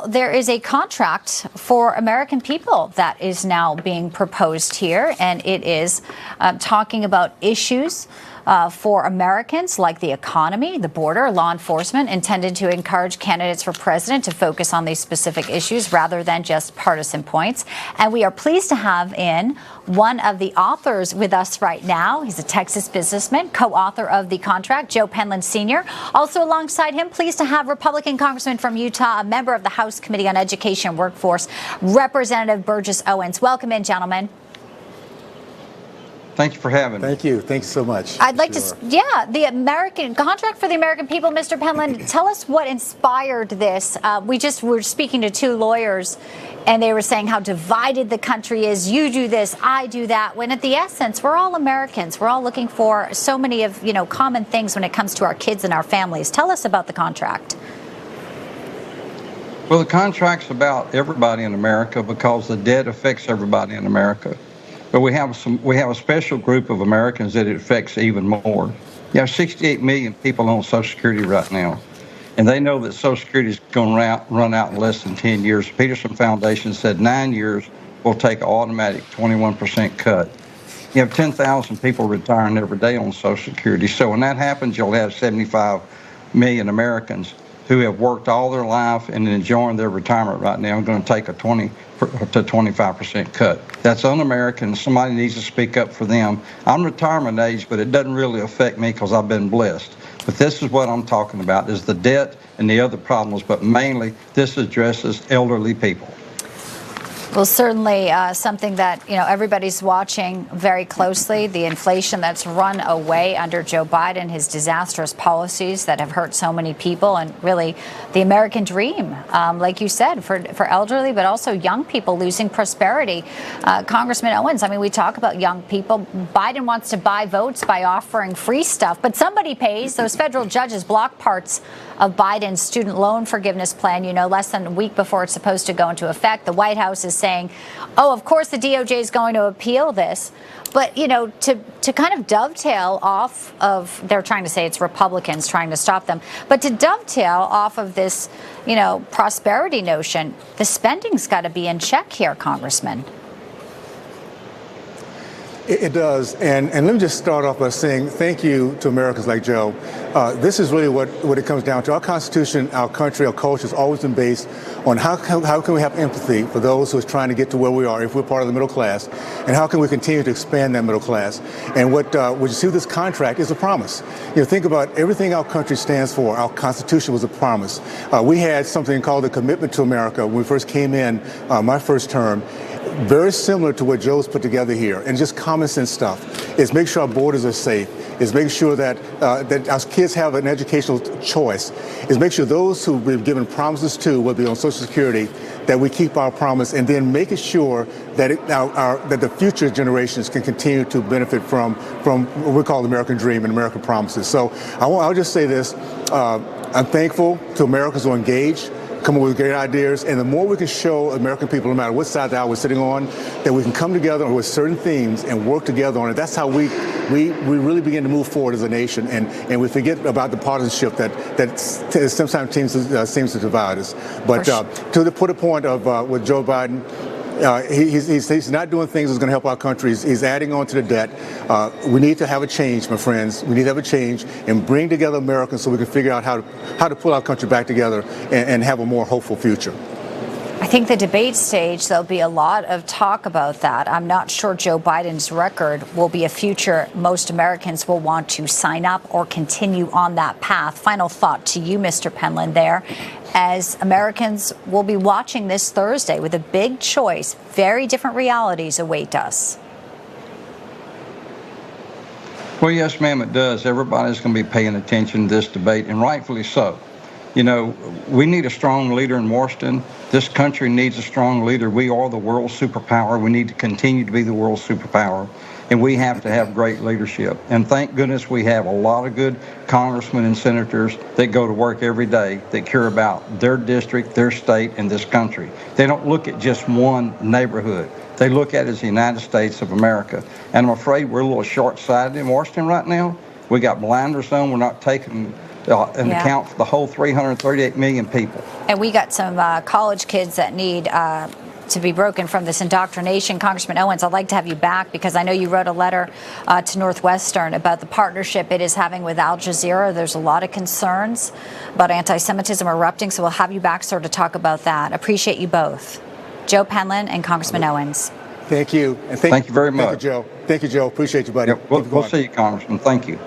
Well, there is a contract for American people that is now being proposed here, and it is talking about issues for Americans like the economy, the border, law enforcement, intended to encourage candidates for president to focus on these specific issues rather than just partisan points. And we are pleased to have in one of the authors with us right now. He's a Texas businessman, co-author of the contract, Joe Penland Sr. Also alongside him, pleased to have Republican Congressman from Utah, a member of the House Committee on Education and Workforce, Representative Burgess Owens. Welcome in, gentlemen. Thank you for having me. Thank you. Thank you so much. I'd like to, the American contract for the American people, Mr. Penland, tell us what inspired this. We just were speaking to two lawyers, and they were saying how divided the country is. You do this, I do that, when at the essence, we're all Americans. We're all looking for so many of, common things when it comes to our kids and our families. Tell us about the contract. Well, the contract's about everybody in America because the debt affects everybody in America. But we have a special group of Americans that it affects even more. You have 68 million people on Social Security right now, and they know that Social Security is going to run out in less than 10 years. Peterson Foundation said 9 years will take an automatic 21% cut. You have 10,000 people retiring every day on Social Security. So when that happens, you'll have 75 million Americans who have worked all their life and enjoying their retirement right now are going to take a 20 to 25% cut. That's un-American. Somebody needs to speak up for them. I'm retirement age, but it doesn't really affect me because I've been blessed. But this is what I'm talking about, is the debt and the other problems, but mainly this addresses elderly people. Well, certainly something that, everybody's watching very closely, the inflation that's run away under Joe Biden, his disastrous policies that have hurt so many people, and really the American dream, like you said, for elderly, but also young people losing prosperity. Congressman Owens, we talk about young people. Biden wants to buy votes by offering free stuff, but somebody pays. Those federal judges block parts of Biden's student loan forgiveness plan, less than a week before it's supposed to go into effect. The White House is saying, oh, of course the DOJ is going to appeal this. But, to kind of dovetail off of, they're trying to say it's Republicans trying to stop them, but to dovetail off of this, prosperity notion, the spending's got to be in check here, Congressman. It does. And let me just start off by saying thank you to Americans like Joe. This is really what it comes down to. Our Constitution, our country, our culture has always been based on how can we have empathy for those who are trying to get to where we are if we're part of the middle class, and how can we continue to expand that middle class. And what you see with this contract is a promise. Think about everything our country stands for. Our Constitution was a promise. We had something called the Commitment to America when we first came in, my first term. Very similar to what Joe's put together here, and just common sense stuff, is make sure our borders are safe, is make sure that our kids have an educational choice, is make sure those who we've given promises to, whether it be on Social Security, that we keep our promise, and then making sure that that the future generations can continue to benefit from what we call the American dream and American promises. So I'll just say this, I'm thankful to Americans who are engaged, come up with great ideas, and the more we can show American people, no matter what side of the aisle we're sitting on, that we can come together with certain themes and work together on it. That's how we really begin to move forward as a nation, and we forget about the partisanship that sometimes seems to divide us. But to the point of with Joe Biden, he's not doing things that's going to help our country. He's adding on to the debt. We need to have a change, my friends. We need to have a change and bring together Americans so we can figure out how to pull our country back together and have a more hopeful future. I think the debate stage, there'll be a lot of talk about that. I'm not sure Joe Biden's record will be a future most Americans will want to sign up or continue on that path. Final thought to you, Mr. Penland, there, as Americans will be watching this Thursday with a big choice. Very different realities await us. Well, yes, ma'am, it does. Everybody's going to be paying attention to this debate, and rightfully so. We need a strong leader in Washington. This country needs a strong leader. We are the world superpower. We need to continue to be the world superpower. And we have to have great leadership. And thank goodness we have a lot of good congressmen and senators that go to work every day that care about their district, their state, and this country. They don't look at just one neighborhood. They look at it as the United States of America. And I'm afraid we're a little short-sighted in Washington right now. We got blinders on. We're not taking and account for the whole 338 million people. And we got some college kids that need to be broken from this indoctrination. Congressman Owens, I'd like to have you back because I know you wrote a letter to Northwestern about the partnership it is having with Al Jazeera. There's a lot of concerns about anti-Semitism erupting, so we'll have you back, sir, to talk about that. Appreciate you both. Joe Penland and Congressman Owens. Thank you. And thank you very much. Thank you, Joe. Thank you, Joe. Appreciate you, buddy. We'll see you, Congressman. Thank you.